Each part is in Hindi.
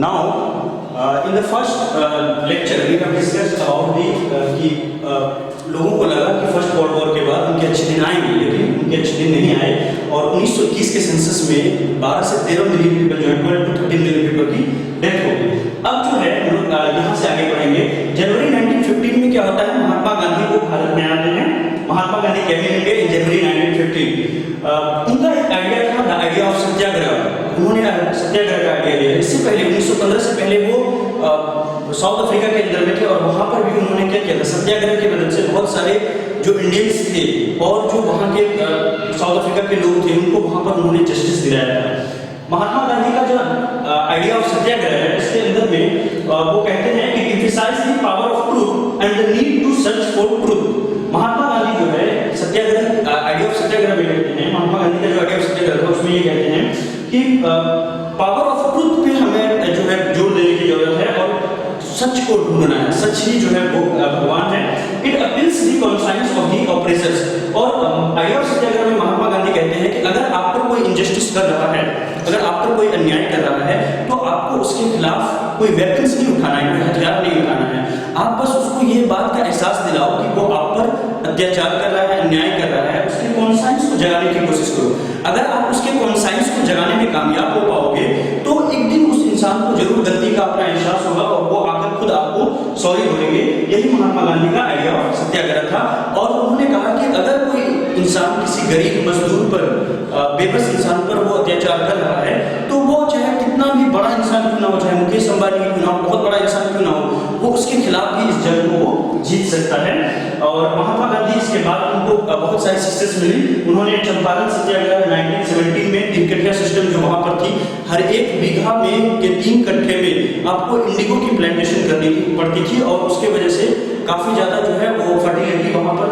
Now, in the first lecture, we have discussed about कि लोगों को लगा कि फर्स्ट वर्ल्ड वॉर के बाद उनके अच्छे दिन आएंगे, लेकिन उनके अच्छे दिन नहीं आए और 1921 के सेंसस में 12 से 13 मिलियन पीपल जो है 12 to 13 मिलियन पीपल की डेथ हो गई। अब जो है हम लोग यहाँ से आगे बढ़ेंगे। जनवरी 1915 में क्या होता है, महात्मा गांधी को भारत में आते हैं। महात्मा गांधी केम इन इंडिया इन जनवरी 1915। उनका एक आइडिया था, द आइडिया ऑफ सत्याग्रह। उन्होंने सत्याग्रह का आइडिया लिया। इससे पहले 1915 से पहले वो साउथ अफ्रीका के अंदर में थे और वहां पर भी उन्होंने क्या किया था, सत्याग्रह की मदद से बहुत सारे जो इंडियंस थे और जो वहां के साउथ अफ्रीका के लोग थे उनको वहां पर उन्होंने जस्टिस दिलाया था। महात्मा गांधी का जो आइडिया ऑफ सत्याग्रह है, इसके अंदर में वो कहते हैं कि emphasise the power of truth and the need to search for truth. Mahatma Gandhi जो है सत्याग्रह आइडिया ऑफ सत्याग्रह में कहते हैं, महात्मा गांधी का जो आइडिया ऑफ सत्याग्रह है उसमें ये कहते हैं कि पावर ऑफ ट्रूथ पे हमें जो है जोर देने की जरूरत है और सच को ढूंढना है। सच ही जो है वो भगवान है। It appeals the conscience of the oppressors. और आइडिया ऑफ सत्याग्रह में महात्मा गांधी कहते हैं कि अगर आप पर कोई इनजस्टिस कर रहा है, अगर आप पर कोई अन्याय कर रहा है, तो आपको उसके खिलाफ कोई वेपन्स नहीं उठाना है, कोई हथियार नहीं उठाना है। आप बस उसको ये बात का एहसास दिलाओ कि वो आप पर अत्याचार कर रहा है, अन्याय कर रहा है, उसके कॉन्साइंस को जगाने की कोशिश करो। अगर आप उसके कॉन्साइंस को जगाने में कामयाब हो पाओगे तो एक दिन उस इंसान को जरूर गलती का अपना एहसास होगा और वो आकर खुद आपको सॉरी बोलेंगे। यही महात्मा गांधी का आइडिया ऑफ सत्याग्रह था। और उन्होंने कहा कि अगर कोई इंसान किसी गरीब मजदूर पर, बेबस इंसान पर वो अत्याचार कर रहा है, तो वो चाहे कितना भी बड़ा इंसान क्यों ना हो, चाहे मुकेश अंबानी क्यों ना हो, बहुत बड़ा इंसान क्यों ना हो, वो उसके खिलाफ भी इस जंग को वो जीत सकता है। और महात्मा गांधी इसके बाद उनको बहुत सारी सक्सेस मिली। उन्होंने चंपारण सत्याग्रह 1917 में 3 कट्ठा सिस्टम जो वहां पर थी, हर एक बीघा में के 3 कट्ठे में आपको इंडिगो की प्लांटेशन करनी पड़ती थी और उसके वजह से काफी ज्यादा जो है वो फर्टिलिटी वहां पर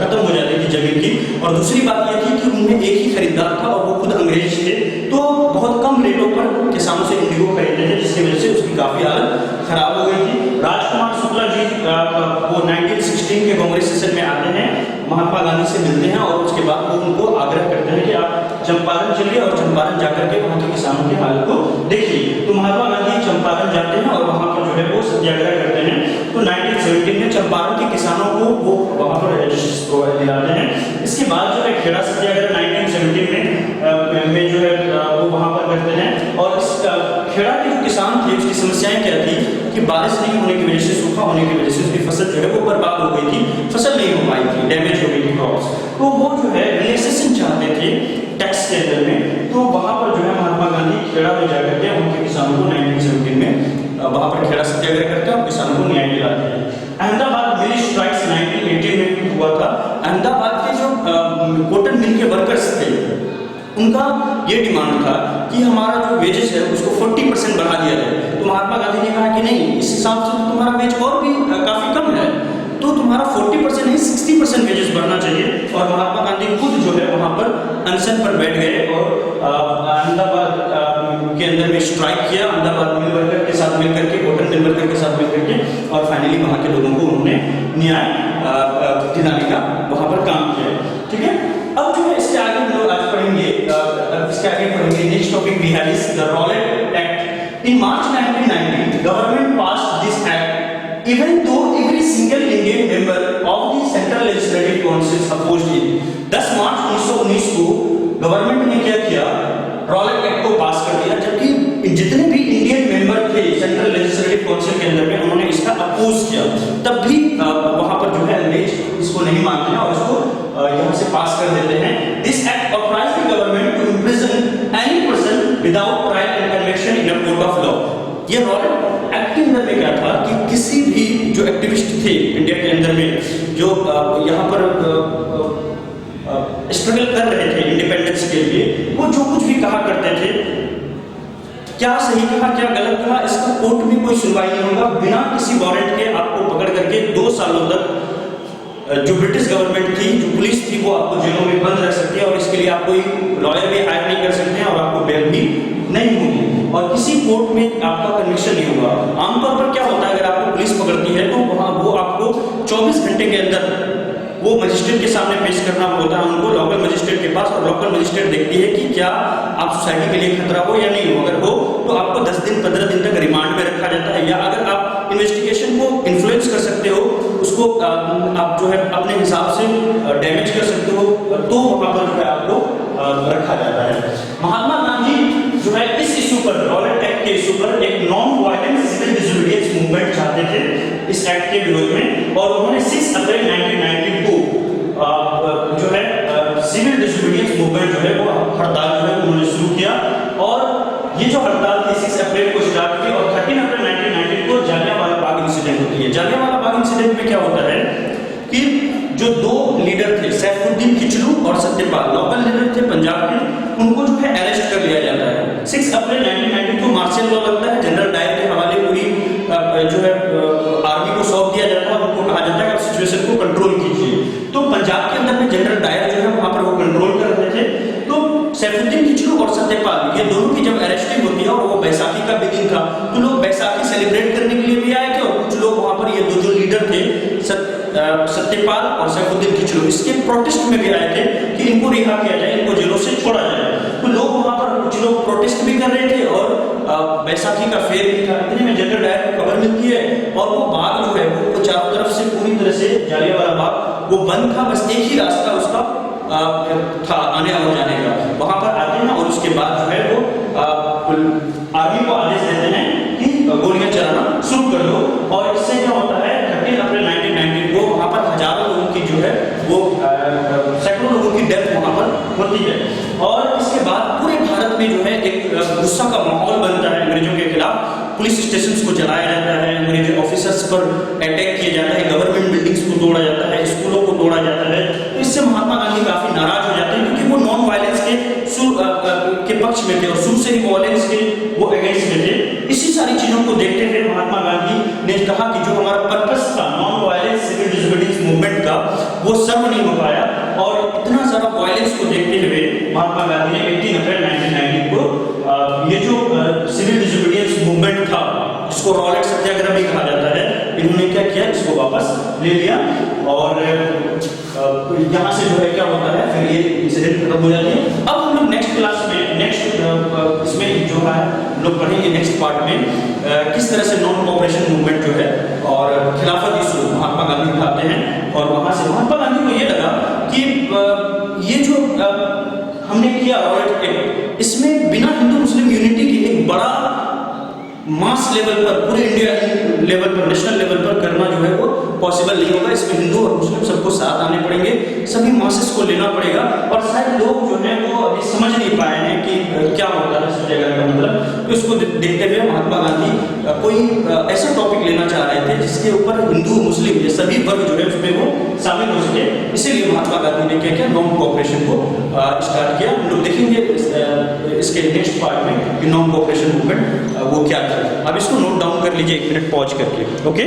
खत्म हो जाती थी जमीन की। और दूसरी बात यह थी कि उनमें एक ही खरीदार था और वो खुद अंग्रेज थे, तो बहुत कम रेटों पर किसानों से इंडिगो खरीदते थे, जिसकी वजह से उसकी काफी हालत खराब हो गई थी। राजकुमार शुक्ला जी वो 1916 के कांग्रेस सेशन में आते हैं, महात्मा गांधी से मिलते हैं और उसके बाद वो उनको आग्रह करते हैं कि आप चंपारण चलिए और चंपारण जाकर के वहां के किसानों की हालत को देखिए। तो महात्मा गांधी चंपारण जाते हैं और वहां पर जो है वो सत्याग्रह करते हैं। तो 1917 में चंपारण के किसानों को वो वहां पर जस्टिस दिलाते हैं। इसके बाद जो है खेड़ा सत्याग्रह 1917 में जो है वो वहां पर करते हैं। और इस खेड़ा के जो किसान थे उसकी समस्याएं क्या थी कि बारिश नहीं होने की वजह से, सूखा होने की वजह से उसकी फसल जो है वो बर्बाद हो गई थी, फसल नहीं हो पाई थी, डैमेज हो गई थी क्रॉप्स। तो वो जो है रिलैक्सेशन चाहते थे टैक्स के अंदर में। तो वहां पर जो है महात्मा गांधी खेड़ा में जाकर के उनके किसानों को 1917 में वहां पर खेड़ा सत्याग्रह करते हैं और किसानों को न्याय दिलाते हैं। अहमदाबाद मिल स्ट्राइक्स 1918 में हुआ था। अहमदाबाद के जो कॉटन मिल के वर्कर्स थे उनका ये डिमांड था कि हमारा जो वेजेस है उसको 40% बढ़ा दिया जाए। तो महात्मा गांधी ने कहा कि नहीं, इस हिसाब से तो तुम्हारा वेज और भी काफी कम है, तो तुम्हारा 40% नहीं 60% वेजेस बढ़ना चाहिए। और महात्मा गांधी खुद जो है वहां पर अनशन पर बैठ गए और अहमदाबाद के अंदर में स्ट्राइक किया, अहमदाबाद मिल वर्कर के साथ मिलकर के, कॉटन मिल वर्कर के साथ मिलकर के, और फाइनली वहां के लोगों को उन्होंने न्याय दिलाने का वहां पर काम किया। ठीक है, अब जो है इसके आगे हम लोग आज पढ़ेंगे, इसके आगे पढ़ेंगे next topic we have is the Rowlatt act. In March 1990 government passed this act even though every single Indian member of the central legislative council opposed it. 10 March 1919 को गवर्नमेंट ने क्या किया, रॉलेट एक्ट को पास कर दिया, जबकि जितने भी इंडियन मेंबर थे सेंट्रल लेजिस्लेटिव काउंसिल के अंदर में उन्होंने इसका अपोज किया। तब भी वहां पर जो है अंग्रेज इसको नहीं मानते हैं और इसको यहाँ से पास कर देते हैं। This act authorised the government to imprison any person without trial and conviction in a court of law. ये रॉलेट एक्ट के अंदर में क्या था कि किसी भी जो एक्टिविस्ट थे इंडिया के अंदर में, जो यहाँ पर स्ट्रगल कर रहे थे इंडिपेंडेंस के लिए, वो जो कुछ भी कहा करते थे, क्या सही कहा क्या गलत कहा, इसका कोर्ट में कोई सुनवाई नहीं होगा। बिना किसी वारंट के आपको पकड़ करके 2 सालों तक जो ब्रिटिश गवर्नमेंट थी, जो पुलिस थी, वो आपको जेलों में बंद रख सकती है और इसके लिए आप कोई लॉयर भी हायर नहीं कर सकते हैं और आपको बेल भी नहीं होगी और किसी कोर्ट में आपका कन्विक्शन नहीं होगा। आमतौर पर क्या होता है, अगर आपको पुलिस पकड़ती है तो वहां वो आपको 24 घंटे के अंदर वो मजिस्ट्रेट के सामने पेश करना होता है उनको, लोकल मजिस्ट्रेट के पास, और लोकल मजिस्ट्रेट देखती है कि क्या आप सोसाइटी के लिए खतरा हो या नहीं हो। अगर हो तो आपको 10 दिन 15 दिन तक रिमांड में रखा जाता है, या अगर आप इन्वेस्टिगेशन को इन्फ्लुएंस कर सकते हो, उसको आप जो है अपने हिसाब से डैमेज कर सकते हो, तो वहां पर जो है आपको रखा जाता है। महात्मा गांधी जो है इस इशू पर, रॉलेट एक्ट के इशू पर एक non violence civil disobedience movement चाहते थे इस एक्ट के विरोध में, और उन्होंने 6 अप्रैल 1990 को जो है सिविल डिसोबीडियंस मूवमेंट जो है वो हड़ताल जो है उन्होंने शुरू किया। और ये जो हड़ताल थी 6 अप्रैल को स्टार्ट की, और 13 अप्रैल 1990 को जालियांवाला बाग इंसिडेंट होती है। जालियांवाला बाग इंसिडेंट में क्या होता है कि जो 2 लीडर थे, सैफुद्दीन किचलू और सत्यपाल, लोकल लीडर थे पंजाब के, उनको जो है अरेस्ट कर लिया जाता है। 6 अप्रैल 1990 को मार्शल लॉ लगता है, जनरल डायर के हवाले पूरी जो है आर्मी को सौंप दिया जाता है, और उनको कहा जाता है कि आप सिचुएशन को कंट्रोल कीजिए। तो पंजाब के अंदर में जनरल डायर जो है वहां पर वो कंट्रोल कर रहे थे। तो सैफुद्दीन किचलू और सत्यपाल, ये दोनों की जब अरेस्टिंग होती है, और वो बैसाखी का भी दिन था, तो लोग बैसाखी सेलिब्रेट करने के लिए भी आए थे, और कुछ लोग वहां पर, ये 2 जो लीडर थे सत्यपाल और सैफुद्दीन किचलू, इसके प्रोटेस्ट में भी आए थे कि इनको रिहा किया जाए, इनको जेलों से छोड़ा जाए। तो लोग वहां पर, कुछ लोग प्रोटेस्ट भी कर रहे थे, और बैसाखी का फेयर भी था। इतने में जनरल डायर को खबर मिलती है, और वो बाग जो है वो चारों तरफ से पूरी तरह से, जालियांवाला बाग वो बंद था, बस एक ही रास्ता उसका था आने और जाने का। वहां पर आते हैं, और उसके बाद जो है वो आर्मी को आदेश देते हैं कि गोलियां चलाना शुरू कर दो, और इससे क्या होता है 13 अप्रैल 1990 को वहां पर हजारों लोगों की जो है वो सैकड़ों लोगों की डेथ वहां पर होती है। और इसके बाद पूरे भारत में जो है एक गुस्सा का माहौल बनता है अंग्रेजों के खिलाफ। पुलिस स्टेशंस को जलाया जाता है, अंग्रेजी ऑफिसर्स पर अटैक किया जाता है, गवर्नमेंट बिल्डिंग्स को तोड़ा जाता है, स्कूलों को तोड़ा जाता है। तो इससे महात्मा गांधी काफी नाराज हो जाते हैं, क्योंकि वो नॉन वायलेंस के पक्ष में थे, और शुरू से ही वायलेंस के वो अगेंस्ट में थे। इसी सारी चीजों को देखते हुए महात्मा गांधी ने कहा कि जो हमारा पर्पस था non violence civil disobedience movement का, वो सर्व नहीं हो पाया। और इतना सारा वायलेंस को देखते हुए महात्मा गांधी ने 18 अप्रैल 1990 को ये जो सिविल डिसोबीडियंस मूवमेंट था, जिसको रॉलेट सत्याग्रह भी कहा जाता है, इन्होंने क्या किया, इसको वापस ले लिया। और यहाँ से जो है क्या होता है, फिर ये इंसिडेंट खत्म हो जाती है। अब हम लोग नेक्स्ट क्लास में, नेक्स्ट इसमें जो है लोग पढ़ेंगे नेक्स्ट पार्ट में, किस तरह से नॉन कोऑपरेशन मूवमेंट जो है और खिलाफत इशू महात्मा गांधी उठाते हैं। और वहां से महात्मा गांधी को ये लगा कि ये जो हमने किया रॉलेट एक्ट, इसमें बिना हिंदू मुस्लिम यूनिटी के एक बड़ा मास लेवल पर, पूरे इंडिया लेवल पर, नेशनल लेवल पर करना जो है वो पॉसिबल नहीं होगा। इसमें हिंदू और मुस्लिम सबको साथ आने पड़ेंगे, सभी मासेस को लेना पड़ेगा। और शायद लोग जो है वो अभी समझ नहीं पाए हैं कि क्या होता है सत्याग्रह का मतलब। तो इसको देखते हुए महात्मा गांधी कोई ऐसा टॉपिक लेना चाह रहे थे जिसके ऊपर हिंदू मुस्लिम ये सभी वर्ग जो है उसमें वो शामिल हो सके। इसीलिए महात्मा गांधी ने क्या किया, नॉन कोऑपरेशन को स्टार्ट किया। हम लोग देखेंगे इसके नेक्स्ट पार्ट में कि नॉन कोऑपरेशन मूवमेंट वो क्या था। अब इसको नोट डाउन कर लीजिए, 1 मिनट पॉज करके, ओके।